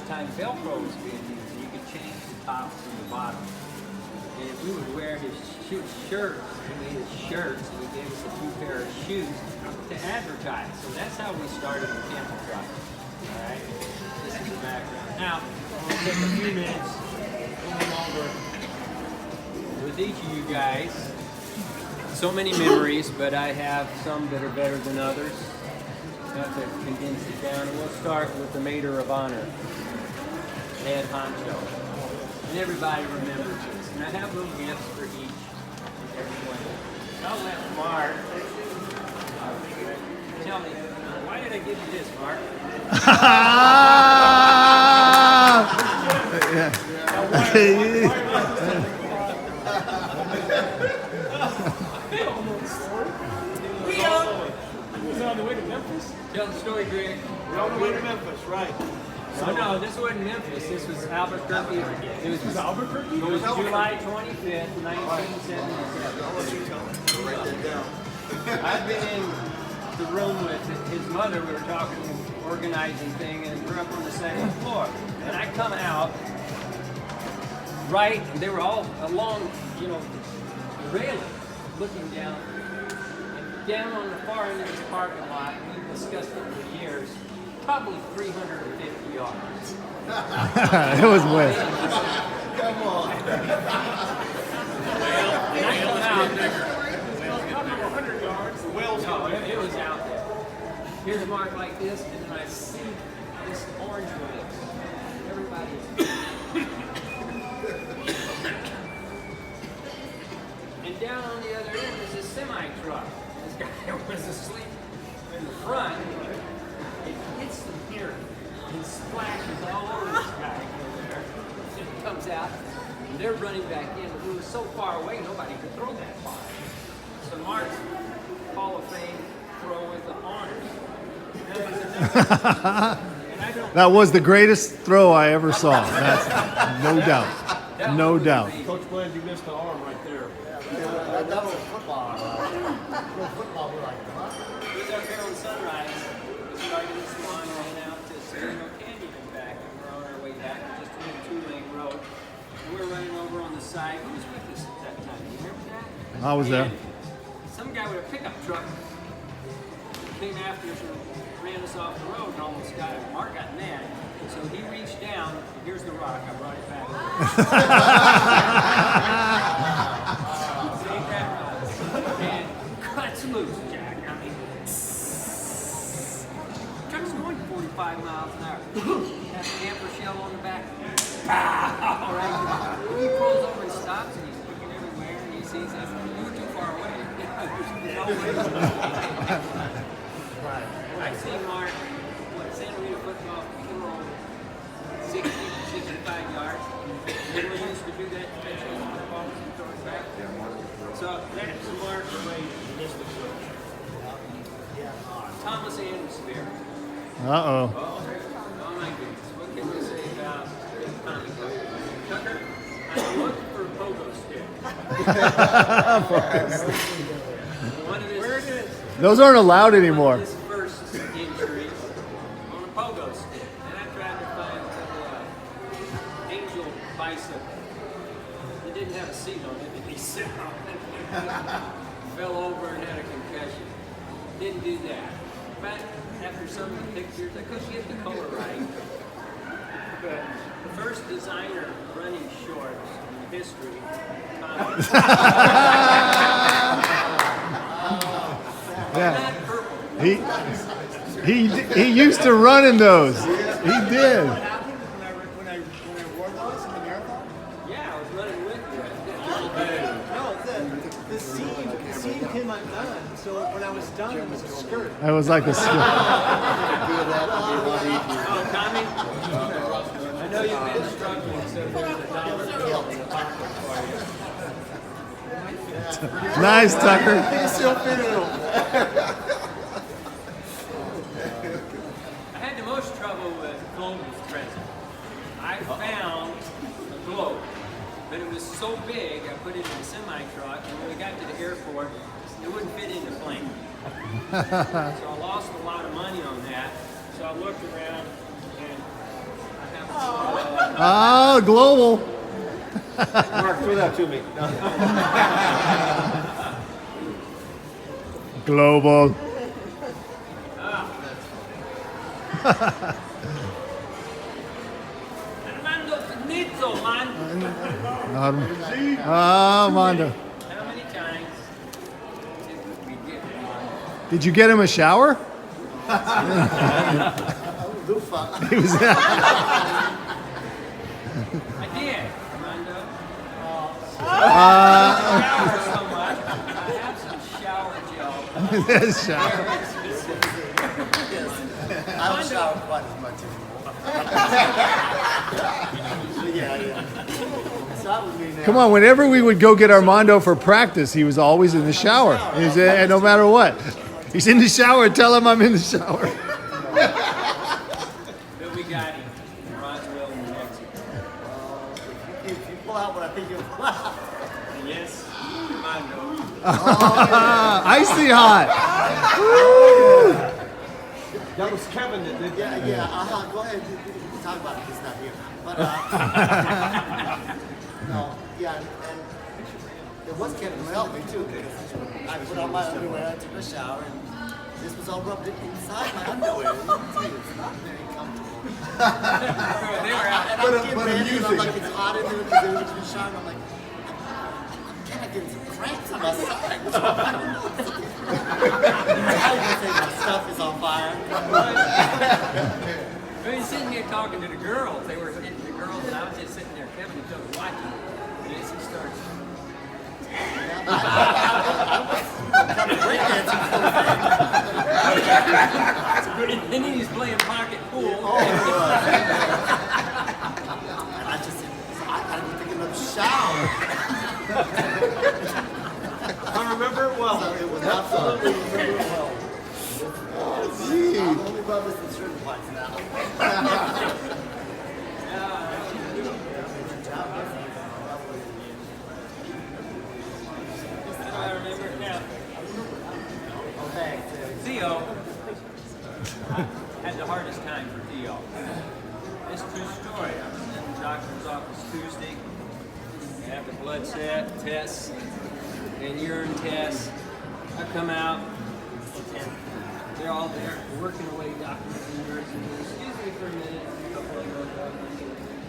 time Velcro was being used, and you could change the top from the bottom. And we would wear his shirts, he made his shirts, and he gave us a few pair of shoes to advertise. So that's how we started with Cameltrotter. All right, this is the background. Now, we'll take a few minutes going over with each of you guys. So many memories, but I have some that are better than others. I have to condense it down, and we'll start with the Mater of Honor, Head Honcho. And everybody remembers this. And I have little gifts for each and every one. I'll let Mark tell me, why did I give you this, Mark? On the way to Memphis? Tell the story, Greg. We're on the way to Memphis, right. Oh no, this wasn't Memphis. This was Albuquerque. It was Albuquerque? It was July 25th, 1977. I'll let you tell it. Write that down. I've been in the room with his mother. We were talking, organizing thing, and we're up on the second floor. And I come out, right, and they were all along, you know, the railing, looking down. Down on the far end of this parking lot, we've discussed it for years, probably 350 yards. It was wet. Come on. And I come out, Probably 100 yards. The whale's no, it was out there. Here's a mark like this, and then I see this orange wheel. Everybody. And down on the other end is a semi-truck. This guy was asleep in the front. It hits them here and splashes all over this guy over there. It comes out, and they're running back in. It was so far away, nobody could throw that far. So Mark's Hall of Fame throw with the honors. That was the greatest throw I ever saw. That's no doubt. No doubt. Coach Bland, you missed the arm right there. That was football. Football, we're like, what? It was up here on Sunrise. We started this line, ran out to Sereno Canyon and back, and we're on our way back. Just a little two-lane road. And we're running over on the side. Who was with us at that time? You remember that? I was there. And some guy with a pickup truck came after us and ran us off the road and almost got him. Mark got mad. So he reached down, and here's the rock. I brought it back. Saved that rock. And cuts loose, Jack. I mean, truck's going 45 miles an hour. Has a camper shell on the back. All right. And he pulls over and stops, and he's looking everywhere, and he sees us. We were too far away. There's no way. I see Mark, Santa Rita football, 60, 65 yards. Then we used to do that to catch those footballs and throw it back. So that's Mark away in this one. Thomas Anderson there. Uh-oh. Oh my goodness. What can we say about Tommy? Tucker, I'm looking for a pogo stick. One of his, where it is? Those aren't allowed anymore. His first injury on a pogo stick. And I tried to find an angel bicycle. It didn't have a seat on it, he sat on it. Fell over and had a concussion. Didn't do that. But after some of the pictures, I couldn't get the color right. But the first designer running shorts in history. Yeah. He used to run in those. He did. What happened when I wore those in the marathon? Yeah, I was running with you. No, the seam came undone. So when I was done, it was a skirt. That was like a skirt. Oh, Tommy? I know you've been struggling, so there's a dollar bill in the pocket for you. Nice, Tucker. It's still fitting him. I had the most trouble with Globe's present. I found a globe, but it was so big, I put it in a semi-truck, and when we got to the airport, it wouldn't fit in the plane. So I lost a lot of money on that. So I looked around, and I have a Oh, global. Mark, throw that to me. Global. Armando Finito, man. Mondo. How many times did we get one? Did you get him a shower? He was. I did, Armando. Shower so much. I have some shower gel. Shower. Very specific. I don't shower quite as much anymore. Yeah. So that would mean Come on, whenever we would go get Armando for practice, he was always in the shower. And no matter what. He's in the shower, tell him I'm in the shower. But we got him in Roswell, New Mexico. if you pull out what I think you'll pull out. Yes, Armando. Icy hot. That was Kevin that did that. Yeah. Go ahead. You can talk about it. He's not here. But no. Yeah. And it was Kevin who helped me too, because I put on my underwear, I took a shower, and this was all rubbed inside my underwear. It's not very comfortable. They were out. And I'm getting ready, and I'm like, it's hot in there because they were in the shower. And I'm like, I'm kind of getting some cramps on my side. I don't know. I was gonna say my stuff is on fire. We were sitting here talking to the girls. They were hitting the girls, and I was just sitting there. Kevin was watching. And as he starts, and then he's playing pocket pool. I just said, I gotta go take another shower. I remember it well. So it was absolutely remember it well. I'm only rubbers and shrimp bites now. I remember it now. Okay. Theo had the hardest time for Theo. It's a true story. I was in the doctor's office Tuesday. They have the blood tests and urine tests. I come out and they're all there working away, doctors and nurses. Excuse me for a minute.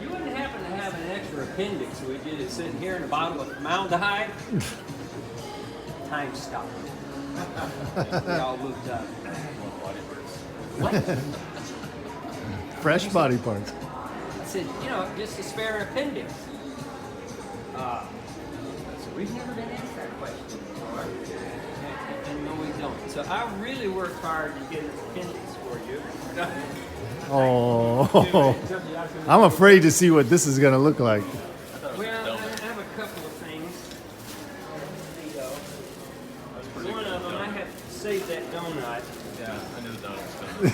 You wouldn't happen to have an extra appendix, would you? That's sitting here in a bottle of formaldehyde? Time stopped. We all looked up. What? Fresh body parts. I said, just a spare appendix. So we've never been asked that question before. And no, we don't. So I really worked hard to get an appendix for you. Oh, I'm afraid to see what this is going to look like. Well, I have a couple of things. One of them, I have to save that donut. Yeah, I knew the donut was coming.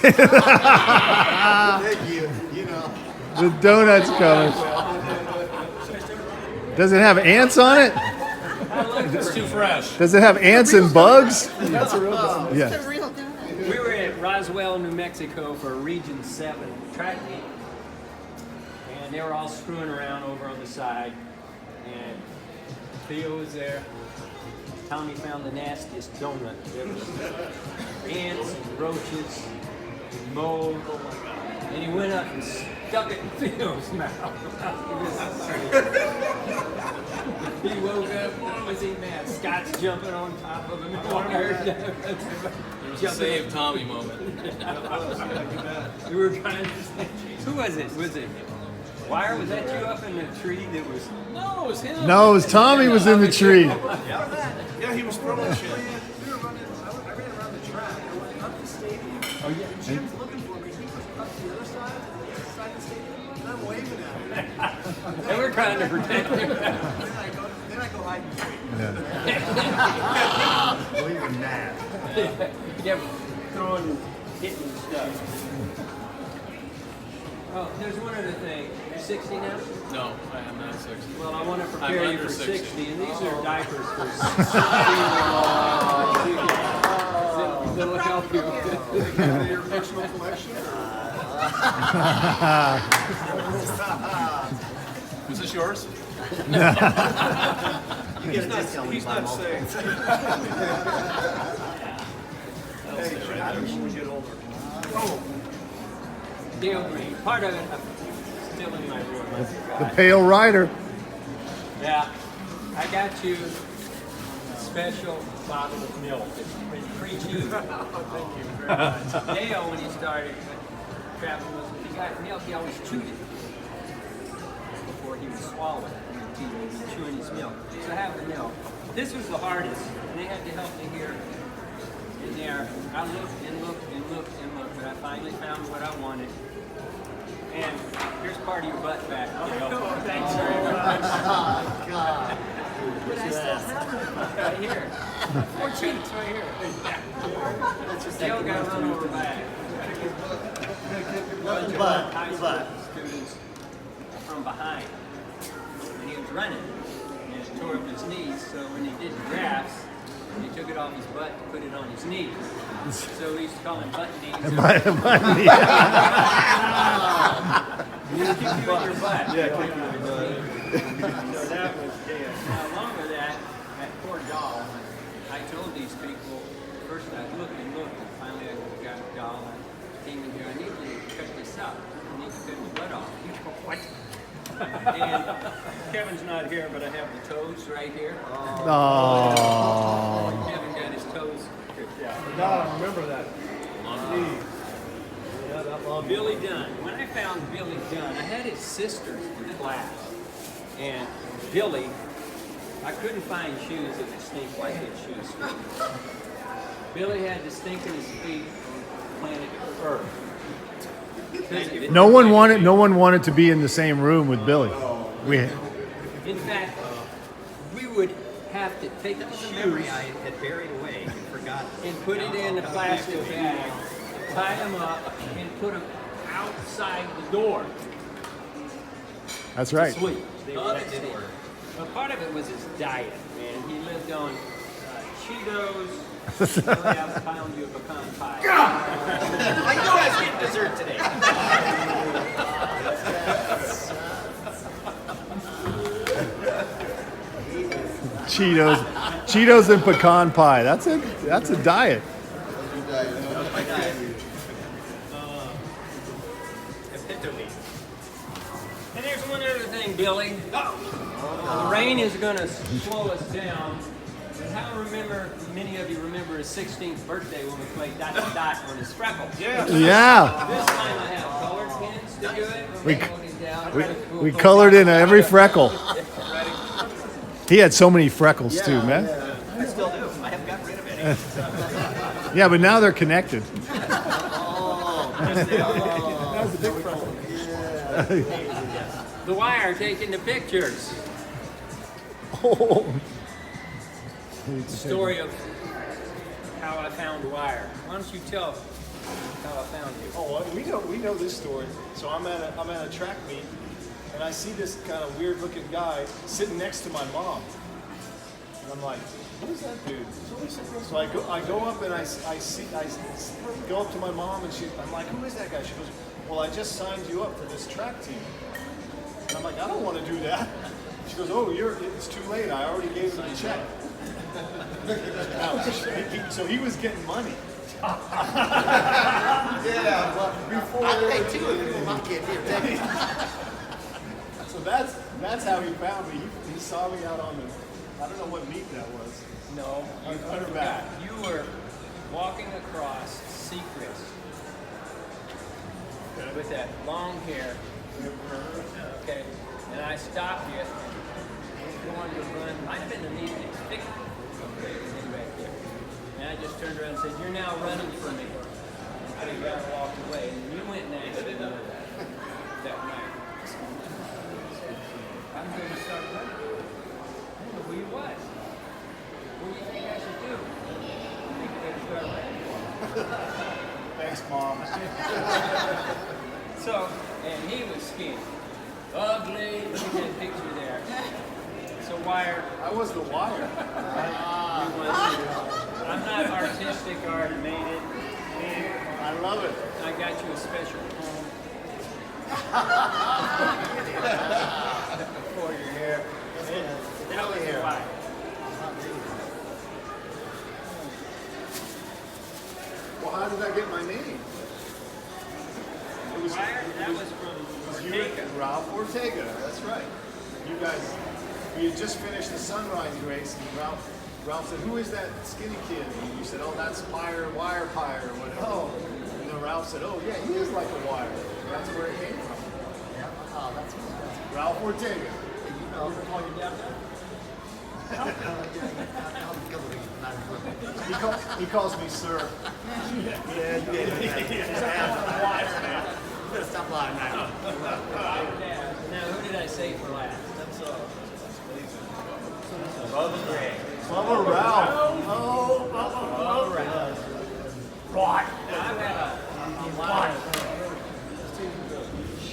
Thank you. You know. The donut's coming. Does it have ants on it? It's too fresh. Does it have ants and bugs? That's a real donut. Yeah. We were at Roswell, New Mexico for a Region 7 track meet. And they were all screwing around over on the side. And Theo was there. Tommy found the nastiest donut ever. Ants and roaches and mold. And he went up and stuck it in Theo's mouth. He woke up, boy, was he mad. Scott's jumping on top of him. It was a save Tommy moment. We were trying to say, who was it? Was it Wire? Was that you up in the tree that was... No, it was him. No, it was Tommy was in the tree. Yeah, he was throwing shit. I ran around the track. I went up the stadium. Oh, yeah. Jim's looking for me. He was up to the other side of the stadium, and I'm waving at him. They were trying to protect him. Then I go hide and wait. Well, you were mad. He kept throwing, hitting stuff. Oh, there's one other thing. You're 60 now? No, I am not 60. Well, I want to prepare I'm you under for 60. 60, and these are diapers for 60. That'll help you. Your fictional collection? Was this yours? You get a discount when you He's buy not multiple. saying. Dale Green. Part of it still in my room. I The forgot. Pale Rider. Yeah, I got you a special bottle of milk. It's pre-chewed. Thank you very much. Dale, when he started traveling with me, he got milk. He always chewed it before he would swallow it. He would be chewing his milk. So I have the milk. This was the hardest, and they had to help me here and there. I looked and looked and looked and looked, but I finally found what I wanted. And here's part of your butt back. Thanks very much. Oh, God. But I still have it right here. 4 cheeks right here. Still got to run over back. But, High school students from behind. And he was running. And he tore up his knees, so when he did the drafts, he took it off his butt to put it on his knees. So we used to call him butt knees. Just kick you in your butt. Yeah, kick you in your butt. So that was Dale. Now, along with that, that poor doll, I told these people, first I looked and looked, and finally I got a doll. I came in here, I need to cut this up. I need to cut his butt off. You go, what? And Kevin's not here, but I have the toes right here. Oh. Kevin got his toes ripped out. God, I remember that. Yeah, that long. Billy Dunn. When I found Billy Dunn, I had his sisters in class. And Billy, I couldn't find shoes that would stink like his shoes stink. Billy had the stinkingest feet on planet Earth. No one wanted to be in the same room with Billy. In fact, we would have to take the shoes I had buried away and forgot. and put it in a plastic bag, tie them up, and put them outside the door. That's right. Sweet. They were that in. But part of it was his diet, man. He lived on Cheetos. Really, I found you a pecan pie. I knew I was getting dessert today. Cheetos and pecan pie. That's a diet. Epitome. And there's one other thing, Billy. The rain is going to slow us down. And many of you remember his 16th birthday when we played dot to dot on his freckle. Yeah. This time I have colored pins to do it. We- Wrote it down. We colored in every freckle. He had so many freckles too, man. I still do. I haven't gotten rid of any. Yeah, but now they're connected. The Wire taking the pictures. Oh. Story of how I found Wire. Why don't you tell how I found you? Oh, well, we know this story. So I'm at a track meet, and I see this kind of weird looking guy sitting next to my mom, and I'm like, "What is that dude?" So I go up and I go up to my mom, and I'm like, "Who is that guy?" She goes, "Well, I just signed you up for this track team." And I'm like, "I don't want to do that." She goes, "Oh, it's too late. I already gave him the check." So he was getting money. Yeah, well, before I'll pay two of you. My kid here. So that's how he found me. He saw me out on I don't know what meet that was. No, you Under back. You were walking across Secrets with that long hair. Okay, and I stopped you. Going to run. Might have been the meeting. Okay, right there. And I just turned around and said, "You're now running for me." And I turned around and walked away. And you went and asked me that night. I'm going to start running. I don't know who you was. What do you think I should do? I think I should start running. Thanks, Mom. So, and he was skinny. Ugly. Look at that picture there. So Wire, I was the Wire. I'm not artistic or animated. And I love it. I got you a special poem. For your hair. That was the wire. Well, how did I get my name? It was, Wire? That was from you Ortega. and Ralph Ortega. That's right. You guys, we had just finished the sunrise race, and Ralph said, "Who is that skinny kid?" And you said, "Oh, that's Wire Pire or whatever." Oh. And then Ralph said, "Oh, yeah, he is like a wire." That's where it came from. Yeah. Oh, that's Ralph Ortega. you know. Oh, your dad does? He calls me sir. Stop lying now. Now, who did I say for last? Bubba Greg. Bubba Ralph. Bubba Ralph. Right. I've had a lot of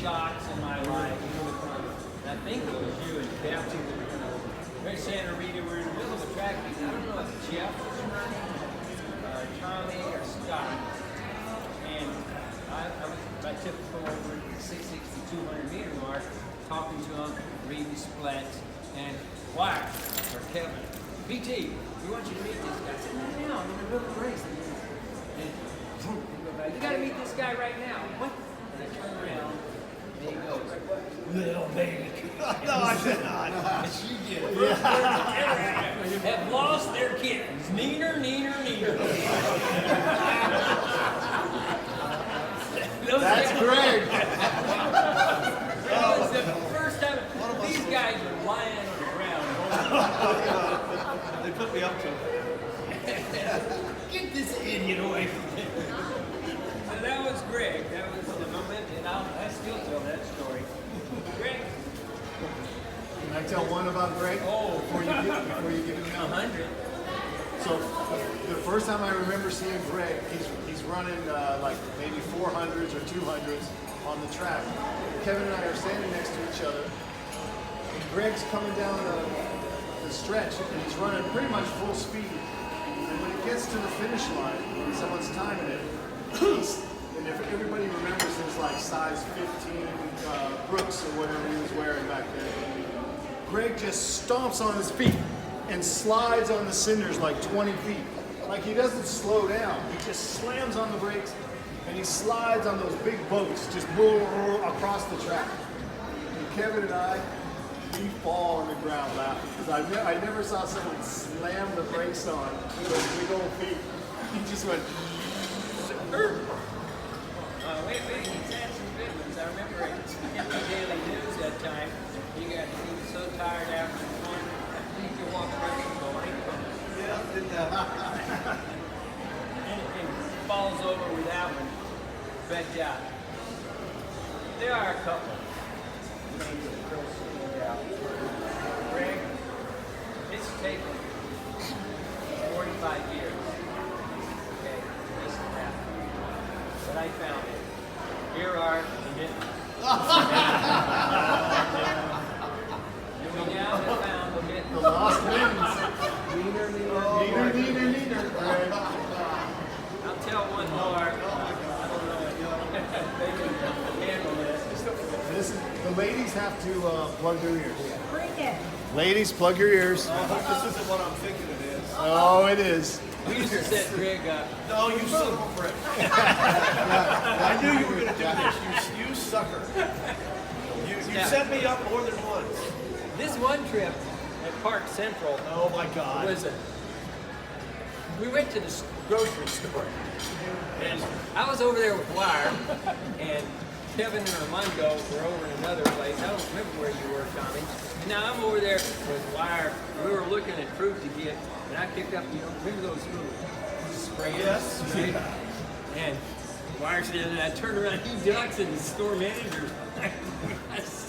shocks in my life. And I think it was you and Captain. We're in Santa Rita. We're in the middle of a track meet. I don't know if Jeff was running, Tommy, or Scott. And I took him over the 660, 200 meter mark, talking to him, reading splits, and Wire, or Kevin, PT, we want you to meet this guy. I said, no, I'm in the middle of the race. And you got to meet this guy right now. What? And I turn around, and he goes, little baby. No, I did not. She did. Have lost their kittens. Neener. That's Greg. That was the first time. These guys were lying on the ground. They put me up to it. Get this idiot away from me. So that was Greg. That was the moment, and I still tell that story. Greg. Can I tell one about Greg? Oh, Before you get him down. 100. So the first time I remember seeing Greg, he's running like maybe 400s or 200s on the track. Kevin and I are standing next to each other. And Greg's coming down the stretch, and he's running pretty much full speed. And when it gets to the finish line, when someone's timing it, and if everybody remembers his like size 15 Brooks or whatever he was wearing back then, Greg just stomps on his feet and slides on the cinders like 20 feet. Like he doesn't slow down. He just slams on the brakes and he slides on those big boats just across the track. And Kevin and I, we fall on the ground laughing because I never saw someone slam the brakes on with those big old feet. He just went, Wait, he's had some good ones. I remember in the Daily News that time, he was so tired after the one, I think he walked right from the line. And falls over with that one. But there are a couple. Names of girls sitting out. Greg, it's taken 45 years. Okay, this is that. But I found it. Here are the mittens. We now have found the mittens. the lost mittens. Neener. Greg. I'll tell one more. I don't know if they can handle this. The ladies have to plug their ears. Bring it. Ladies, plug your ears. I hope this isn't what I'm thinking it is. Oh, it is. We used to set Greg up. No, you son of a brick. I knew you were going to do this. You sucker. You set me up more than once. This one trip at Park Central Oh my God. was we went to the grocery store, and I was over there with Wire, and Kevin and Armando were over in another place. I don't remember where you were, Tommy. Now I'm over there with Wire. We were looking at fruit to get, and I picked up, remember those little sprays? Yes. Right? And Wire said, and I turned around, he ducks, and the store manager.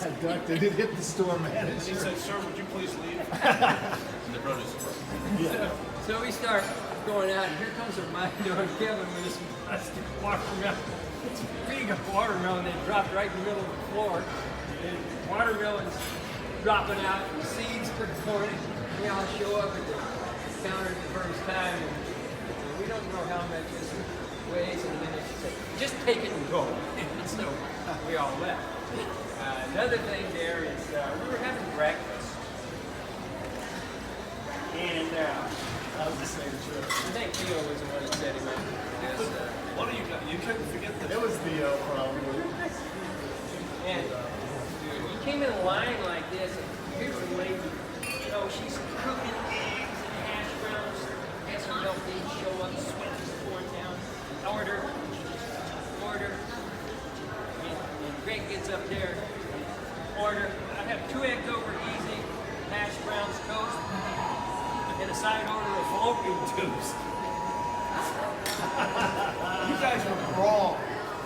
I ducked and it hit the store He manager. said, sir, would you please leave? The produce. So we start going out, and here comes Armando and Kevin with this plastic watermelon. It's big watermelon they dropped right in the middle of the floor. And watermelons dropping out, and seeds for corn. We all show up at the counter the first time, and we don't know how much this weighs, and then she said, just take it and go. And so we all left. Another thing there is we were having breakfast, and That was the same trip. I think Theo was the one that set him up. Because, What do you got? You couldn't forget the. It was Theo from. and he came in a line like this, and here's a lady, you know, she's cooking eggs and hash browns, has her milk tea show up, sweat is pouring down, order. And Greg gets up there, order. I have 2 eggs over easy, hash browns, toast, and a side order of fallopian tubes. You guys were wrong.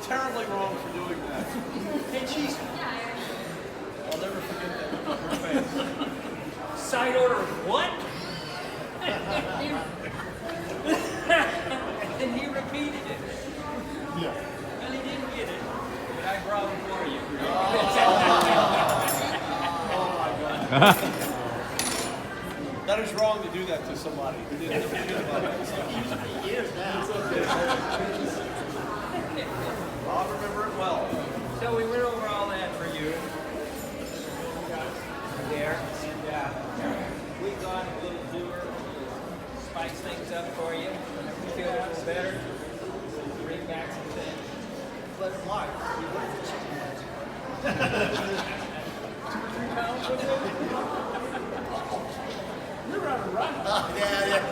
Terribly wrong for doing that. And she's I'll never forget that look on her face. side order of what? And he repeated it. Yeah. Well, he didn't get it, but I brought it for you. That is wrong to do that to somebody. You didn't ever forget about that. Years now. I'll remember it well. So we went over all that for you. There, and we got a little tour, spice things up for you. We feel a little better. Bring back some things. But Mark, what is the chicken You're on a run. yeah.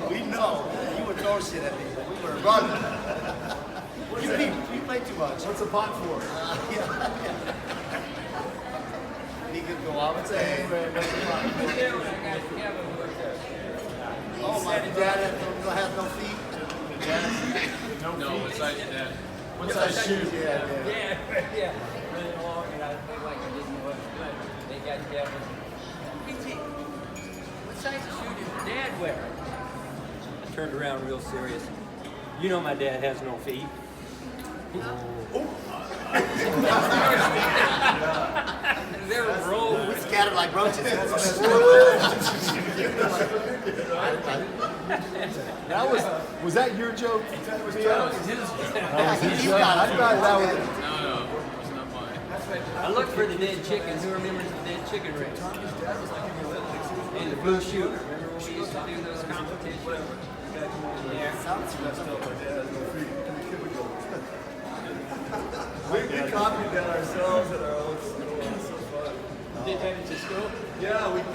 We know. You would throw shit at me. We were running. You play too much. What's a pot for? He could go out and say, But there when I got Kevin with us. oh, my dad has no feet. No, besides that. What size shoes? Yeah. Yeah. Running along, and I feel like I didn't know what to do. They got Kevin. BT, what size of shoe did your dad wear? I turned around real serious. You know my dad has no feet. They're rolled. Scattered like roaches. That was that your joke? That was He's got I it. thought that was. No, it was not mine. I looked for the dead chicken. Who remembers the dead chicken race? And the blue shoe. Remember when we used to do those competitions? Yeah. We copied that ourselves at our own school. It's so fun. Did that into school? Yeah, I would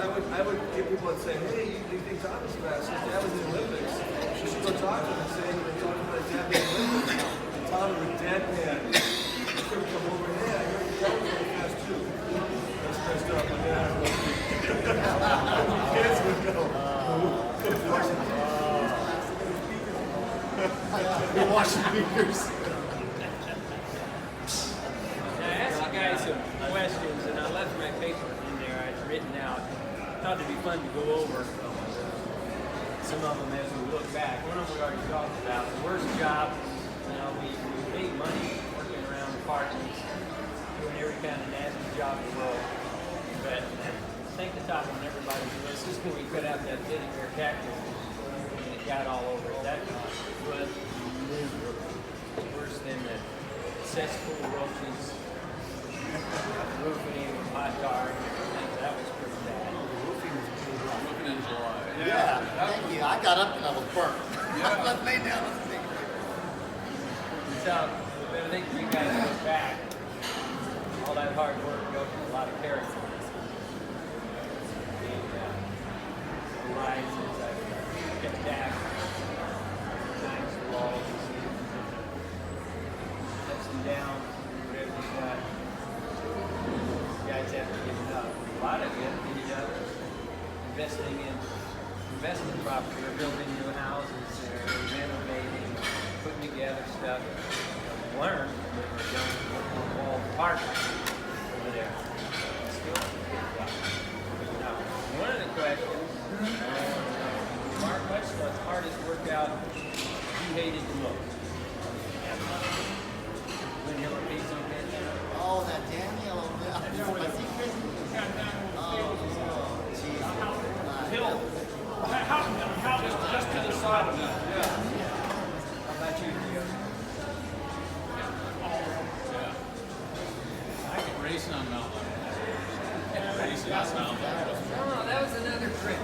get people and say, hey, you think Thomas fast? His dad was in the Olympics. You should go talk to him and say that they talked about his dad being in the Olympics. And Tommy was deadpan. He couldn't come over and, hey, I heard your dad was really fast too. That's messed up. My dad has no feet. Kids would go. You're washing fingers. I asked you guys some questions, and I left my paper in there. I'd written out. Thought it'd be fun to go over some of them as we look back. One of them we already talked about. The worst job. You know, we made money working around apartments, doing every kind of nasty job in the world. But I think the top on everybody's list is when we cut out that teddy bear cactus and it got all over it. That was miserable. Worse than the cesspool roaches. Roofing, hot tar, and everything. That was pretty bad. Looking in July. Yeah, thank you. I got up and I was burnt. I laid down on the thing. So, I think you guys look back, all that hard work goes with a lot of character. The rises, I've kept back, times the walls, ups and downs, whatever you got. You guys have to get it up. A lot of you have to get it up. Investing in investment property, or building new houses, or renovating, putting together stuff. Learn when we were young, working on wall apartments over there. Still, now, one of the questions, Mark, what's the hardest workout you hated the most? When you were being so bad. Oh, that damn yellow. My secret. Oh, jeez. Hill. How just to the side of that. Yeah. How about you, Theo? racing on Mount Lebanon. Racing on Mount Lebanon. No, that was another trip.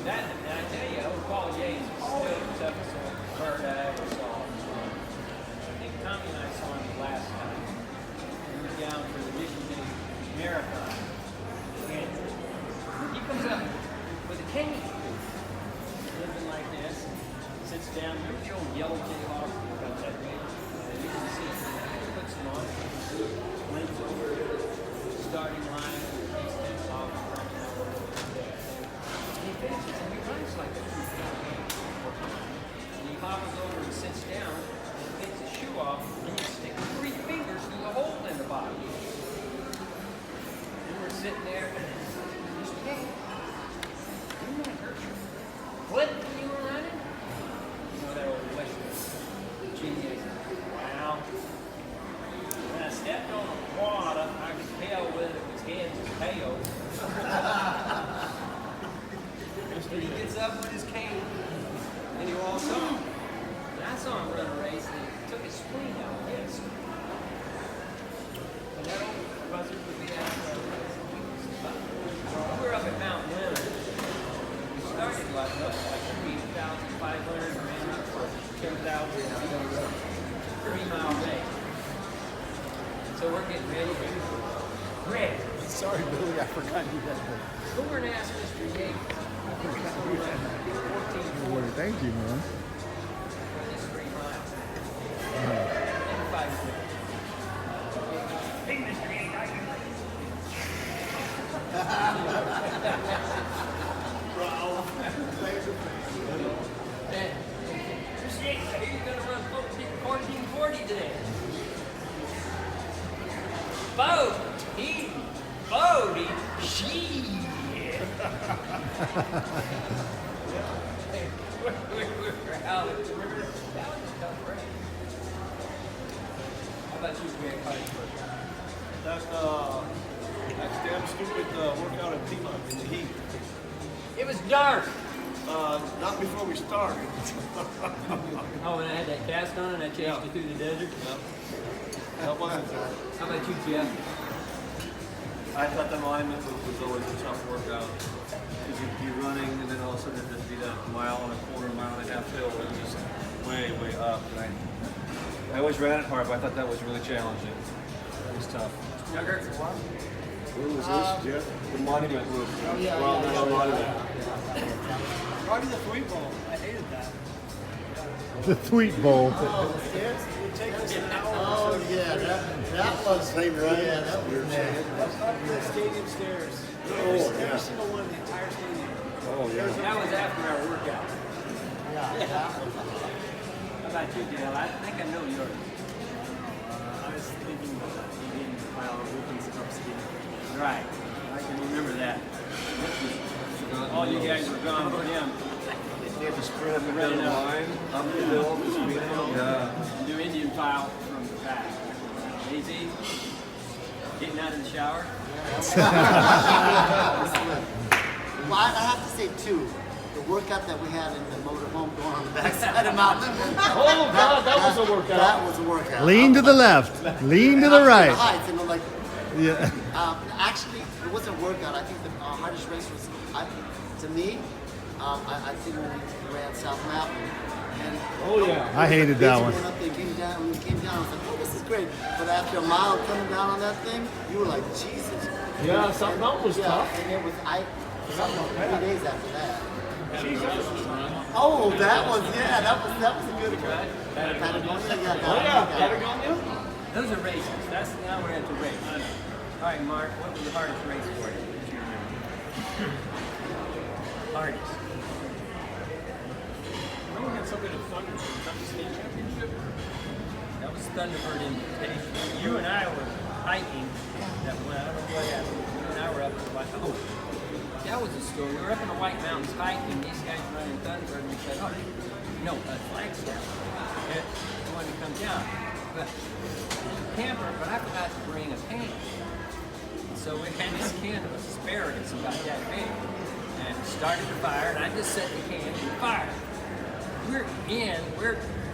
That, and I tell you, old Paul Yates was still the toughest bird I ever saw. I think Tommy and I saw him the last time. We were down for the Mission Day Marathon. And he comes up with a cane. Living like this. Sits down. Remember the old yellow Jayhawk about that way? You can see it. Puts them on. Leans over. Starting line. Takes things off. He finishes and he runs like a 3-pound man. And he hobbles over and sits down and takes his shoe off and he sticks 3 fingers through the hole in the bottom. And we're sitting there and he's like, hey, you might hurt your foot when you were running? You know that old Western genius. Wow. When I stepped on the water, I could tell whether it was heads or tails. And he gets up with his cane and he walks on. And I saw him run a race and he took his spleen out. Yes. And that old buzzard would be out for a race. We were up at Mount Lebanon. We started like 3,500 and ran up for 10,000. 3-mile race. So we're getting ready. Greg. Sorry, Billy, I forgot you that. Go over and ask Mr. Yates. Thank you, man. For this 3 miles. And 5 minutes. Hey, Mr. Yates, I can Mr. Yates, I hear you're going to run 1440 today. Bodie, shit. We're out at the river. That was a tough race. How about you, Greg? How did you work out? That damn stupid workout at Piedmont in the heat. It was dark. Not before we started. Oh, and I had that cast on and I chased you through the desert? That wasn't bad. How about you, Jeff? I thought the alignment was always a tough workout. Because you'd be running and then all of a sudden there'd be that mile and a quarter, mile and a half hill and just way, way up. And I always ran it hard, but I thought that was really challenging. It was tough. Younger? Where was this, Jeff? The monument was Probably the Thweatt Bowl. I hated that. The Thweatt Bowl. It would take us an hour. Oh yeah, that was Same run? Yeah, that was bad. Up the stadium stairs. Every single one in the entire stadium. Oh, yeah. That was after our workout. Yeah, that was. How about you, Dale? I think I know yours. I was thinking eating while Wilkins up skiing. Right. I can remember that. All you guys were gone for him. You have to sprint up the red line, up the hill, the speed hill. Yeah. Do Indian file from the back. Easy. Getting out of the shower. Well, I have to say too, the workout that we had in the motorhome going on the backside of Mountain. Oh, God, that was a workout. That was a workout. Lean to the left. Lean to the The right. heights, and I'm like, Yeah. actually, it wasn't a workout. I think the hardest race was, to me, I think when we ran South Mountain. And Oh, yeah. I hated that one. Went up there, came down, when we came down, I was like, oh, this is great. But after a mile coming down on that thing, you were like, Jesus. Yeah, South Mountain was tough. And it was, 3 days after that. Jesus. Oh, that was a good one. Patagonia, yeah. Oh, yeah. Patagonia? Those are races. Now we're at the race. All right, Mark, what was the hardest race for you? That you remember? Hardest. We had something in Thunder, Kentucky State Championship. That was Thunderbird Invitation. You and I were hiking. That one, I don't know what happened. You and I were up in the White Mountains. Oh, that was a story. We were up in the White Mountains hiking. These guys running Thunderbird, and we said, oh, no, Flagstaff. They wanted to come down. But camper, but I forgot to bring a pan. So we had this can of asparagus about that big. And started the fire, and I just set the can in the fire. We're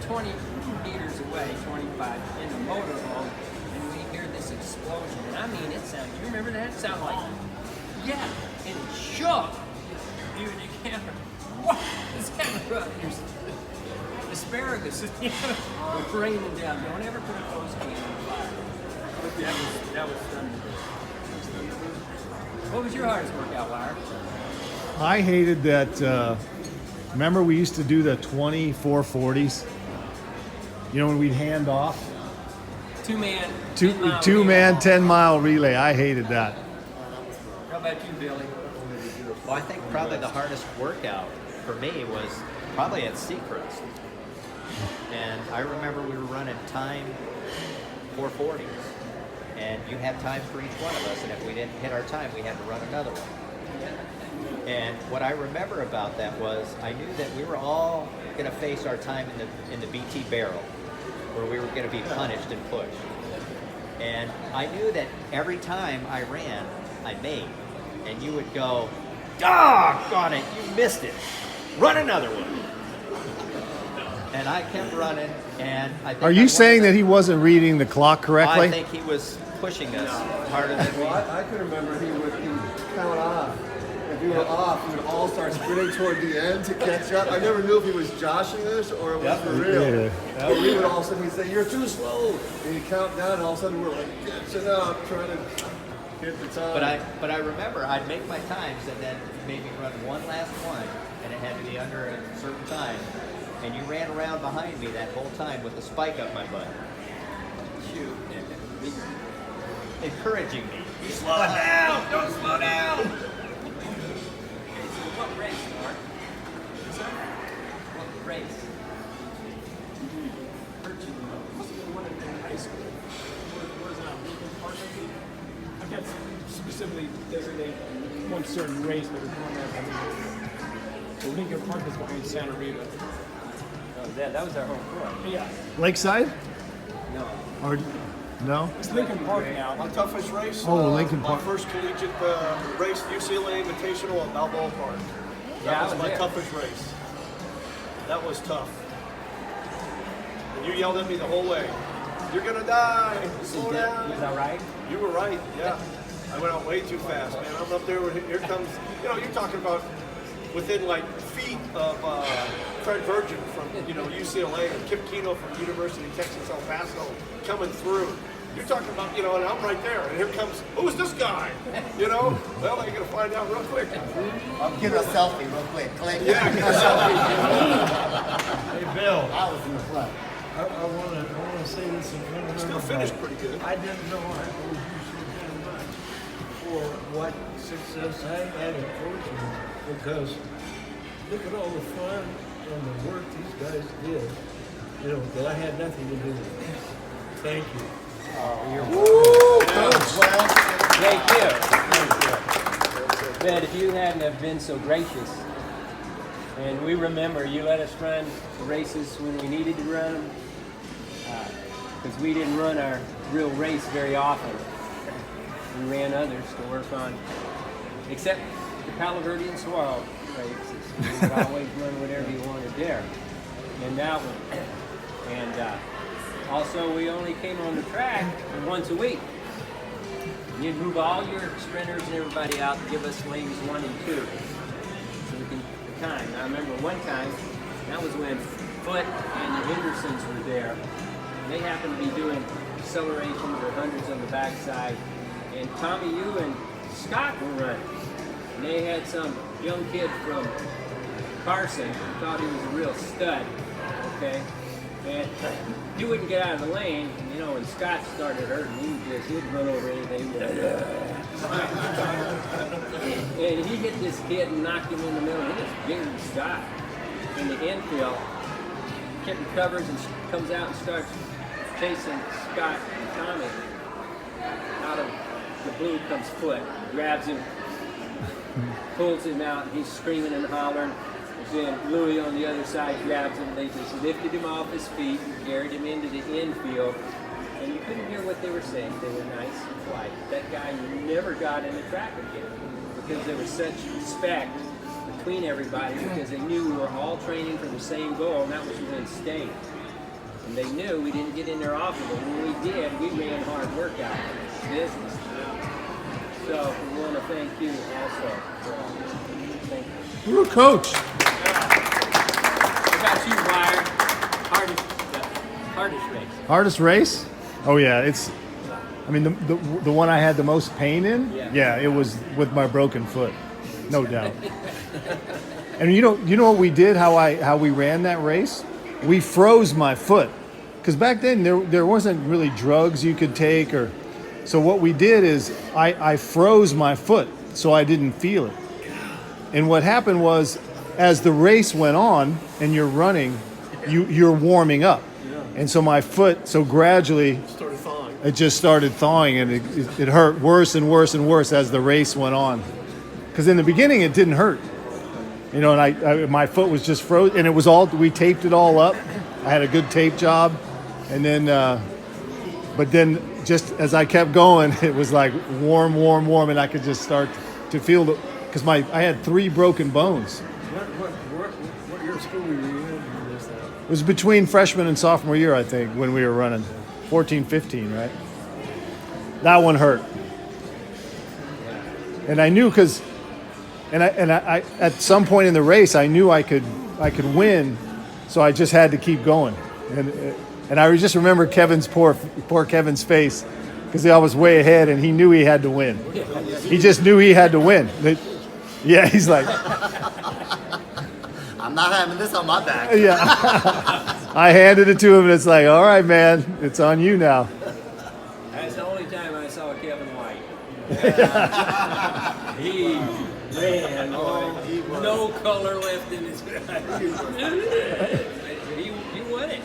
20 meters away, 25, in the motorhome, and we hear this explosion. And I mean, it sounded, you remember that? It sounded like, yeah, and it shook. You and the camera, what is that? Asparagus is raining down. Don't ever put a clothes can on fire. That was stunning. What was your hardest workout, Wire? I hated that. Remember, we used to do the 2440s. You know, when we'd hand off Two-man. two 10-mile relay. I hated that. How about you, Billy? Well, I think probably the hardest workout for me was probably at Seacrest. And I remember we were running time 440s. And you had times for each one of us, and if we didn't hit our time, we had to run another one. And what I remember about that was I knew that we were all going to face our time in the BT barrel, where we were going to be punished and pushed. And I knew that every time I ran, I made. And you would go, "Doggone it, you missed it. Run another one." And I kept running, and I think Are you saying that he wasn't reading the clock correctly? I think he was pushing us harder than we. Well, I can remember he would count off. If you were off, we would all start sprinting toward the end to catch up. I never knew if he was joshing us or it was for real. Yeah. But we would all of a sudden he'd say, "You're too slow," and he'd count down, and all of a sudden we're like catching up, trying to hit the time. But I remember I'd make my times and then maybe run one last one, and it had to be under a certain time. And you ran around behind me that whole time with a spike up my butt. Shoot. Encouraging me. You slow down! Don't slow down! Okay, so what race, Mark? What race? I can't specifically designate one certain race, but it's one that so Lincoln Park is behind Santa Rita. Oh, that was our home court. Yeah, Lakeside? No. Or no? it's Lincoln Park now. My toughest race. Oh, Lincoln my Park. first collegiate race, UCLA Invitational at Balboa Park. Yeah, I That was was my there. toughest race. That was tough. And you yelled at me the whole way. "You're gonna die. Slow down." Was that right? You were right. Yeah. I went out way too fast, man. I'm up there. Here comes. You know, you're talking about within like feet of Fred Virgin from UCLA and Kip Keno from University of Texas El Paso coming through. You're talking about, and I'm right there, and here comes, who's this guy? Well, they're gonna find out real quick. I'm getting a selfie real quick. Click. Yeah, get a selfie. Hey, Bill, I was in the front. I want to say this in front of Still everybody. finished pretty good. I didn't know I owed you so damn much for what success I had at coaching, because look at all the fun and the work these guys did, that I had nothing to do with it. Thank you. Thank you. Ben, if you hadn't have been so gracious, and we remember you let us run races when we needed to run them, because we didn't run our real race very often. We ran others to work on, except the Palo Verde and Saguaro races. You would always run whatever you wanted there. And that one. And also, we only came on the track once a week. You'd move all your sprinters and everybody out to give us lanes 1 and 2. So we can the time. I remember one time, that was when Thweatt and the Hendersons were there. They happened to be doing accelerations or hundreds on the backside. And Tommy, you and Scott were running. And they had some young kid from Carson who thought he was a real stud. Okay? And he wouldn't get out of the lane, when Scott started hurting, he'd run over anything. And he hit this kid and knocked him in the middle. He just gained Scott in the infield. Kid recovers and comes out and starts chasing Scott and Tommy. Out of the blue comes Thweatt, grabs him, pulls him out, and he's screaming and hollering. Then Louis on the other side grabs him. They just lifted him off his feet and carried him into the infield. And you couldn't hear what they were saying. They were nice and polite. That guy never got in the track again because there was such respect between everybody because they knew we were all training for the same goal, and that was to win state. And they knew we didn't get in there often, but when we did, we ran hard workout. business. So we want to thank you also. Thank you. You're a coach. What about you, Wire? Hardest race. Hardest race? Oh yeah, it's. I mean, the one I had the most pain in. Yeah, it was with my broken foot, no doubt. And you know what we did? How we ran that race? We froze my foot, because back then there wasn't really drugs you could take, or. So what we did is I froze my foot so I didn't feel it. And what happened was, as the race went on and you're running, you're warming up. And so my foot, so gradually, it just started thawing, and it hurt worse and worse and worse as the race went on. Because in the beginning it didn't hurt, and my foot was just frozen, and it was all, we taped it all up. I had a good tape job, and then, but then just as I kept going, it was like warm, and I could just start to feel because I had 3 broken bones. What year of school were you in? It was between freshman and sophomore year, I think, when we were running. 14, 15, right? That one hurt. And I knew because, I at some point in the race, I knew I could win, so I just had to keep going. And I just remember Kevin's poor Kevin's face, because I was way ahead, and he knew he had to win. He just knew he had to win. Yeah, he's like, I'm not having this on my back. yeah. I handed it to him, and it's like, all right, man, it's on you now. That's the only time I saw Kevin White. He ran, no color left in his eyes. He won it.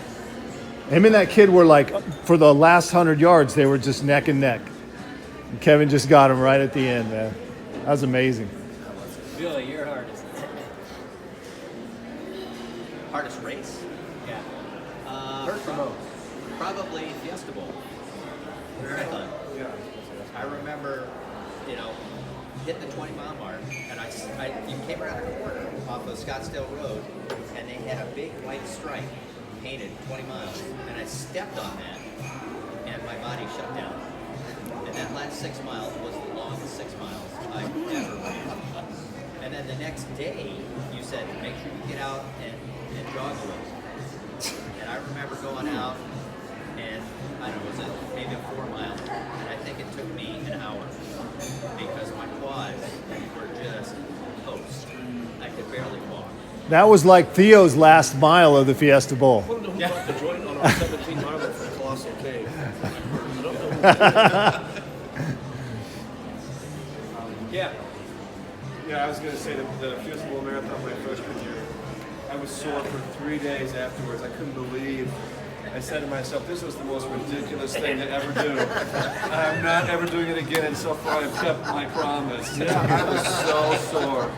Him and that kid were like, for the last 100 yards, they were just neck and neck. And Kevin just got him right at the end, man. That was amazing. Billy, you're hardest. Hardest race? Yeah. Hurt the most. Probably Fiesta Bowl. Marathon. I remember, hitting the 20-mile mark, and you came around the corner off of Scottsdale Road, and they had a big white stripe painted 20 miles, and I stepped on that, and my body shut down. And that last 6 miles was the longest 6 miles I've ever ran. And then the next day, you said, make sure you get out and jog a little. And I remember going out, and I don't know, was it maybe a 4 mile? And I think it took me an hour, because my quads were just toast. I could barely walk. That was like Theo's last mile of the Fiesta Bowl. I don't know who got the joint on our 17-miler from Colossal Cave. Yeah. Yeah, I was going to say the Fiesta Bowl Marathon my freshman year, I was sore for 3 days afterwards. I couldn't believe. I said to myself, this was the most ridiculous thing to ever do. I'm not ever doing it again, and so far I've kept my promise. I was so sore.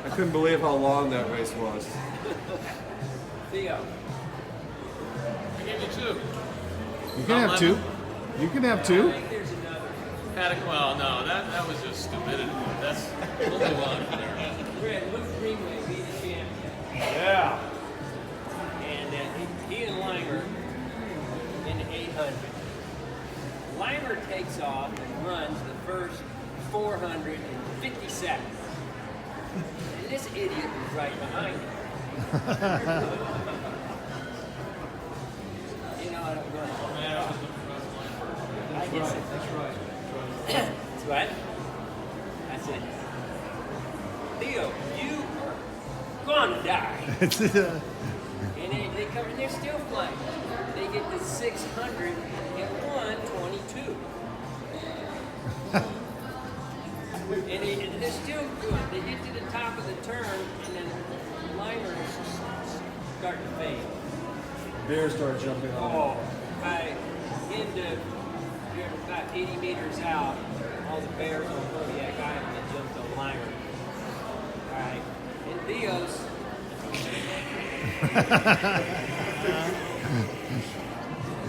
I couldn't believe how long that race was. Theo. I gave you 2. You can have 2. You can have 2. I think there's another. Well, no, that was just stupidity. We'll move on from there. Red, Luke Greenway be the champion. Yeah. And he and Limer in the 800. Limer takes off and runs the first 450 seconds. And this idiot was right behind him. I don't run. I guess that's right. That's right. I said, Theo, you are gonna die. And they come and they're still flying. They get to 600 at 122. And they're still good. They get to the top of the turn, and then Limer starting to fade. Bears started jumping on. You're about 80 meters out, all the bears on Kodiak Island that jumped on Limer. All right. And Theo's.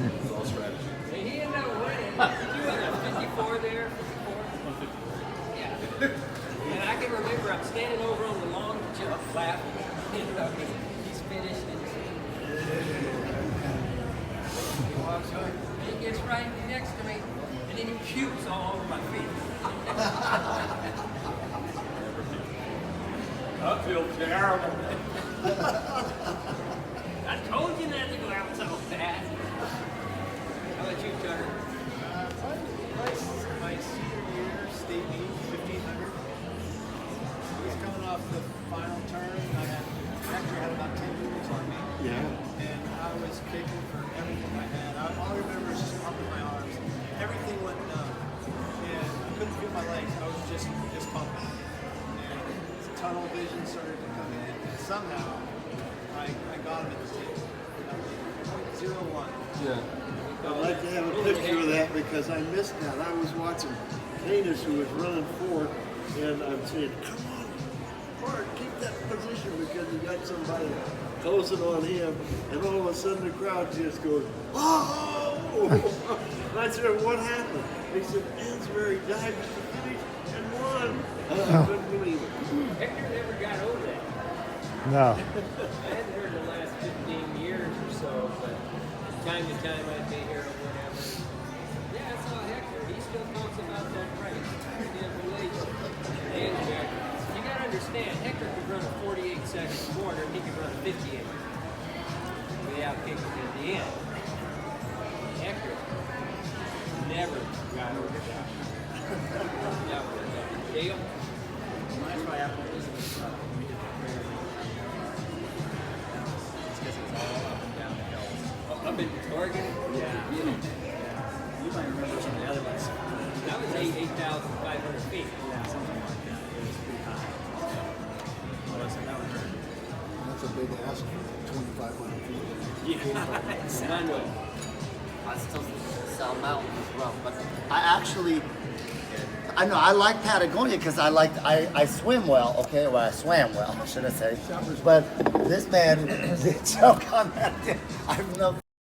It's all strategy. So he ended up winning. Did you have a 54 there? 54? 154. Yeah. And I can remember I'm standing over on the long jump flap. He's finished. He walks over. He gets right next to me. and then he pukes all over my feet. I feel terrible. I told you not to go out so fast. How about you, Tucker? My senior year, state meet, 1500. I was coming off the final turn. I had about 10 units on me. Yeah. And I was kicking for everything I had. All I remember is just pumping my arms. Everything went numb. And I couldn't feel my legs. I was just pumping. And tunnel vision started to come in. And somehow, I got him at the tip. 0-1. Yeah. I'd like to have a picture of that because I missed that. I was watching Canis who was running fourth, and I'm saying, come on, Bart, keep that position because you got somebody closing on him, and all of a sudden the crowd just goes, oh! And I said, what happened? They said, Ansbury dived to the finish and won. I couldn't believe it. Hector never got over that. No. I hadn't heard in the last 15 years or so, but time to time I'd be here or whatever. Yeah, I saw Hector. He still talks about that race. The relation. And you got to understand, Hector could run a 48-second quarter, and he could run a 58. Without kicking at the end. Hector never got over that. Never. Dale? That's why after this when we did the prayer, it's because it's all up and down the hills. Up in Oregon? Yeah. You might remember some of the other ones. That was 8,500 feet. Yeah, something like that. It was pretty high. Well, listen, that one hurt. That's a big ask for 2,500 feet. Yeah. Exactly. I still South Mountain as well, but I actually, I know I like Patagonia because I swim well. Okay, well I swam well, should I say? But this man did choke on that. I don't know.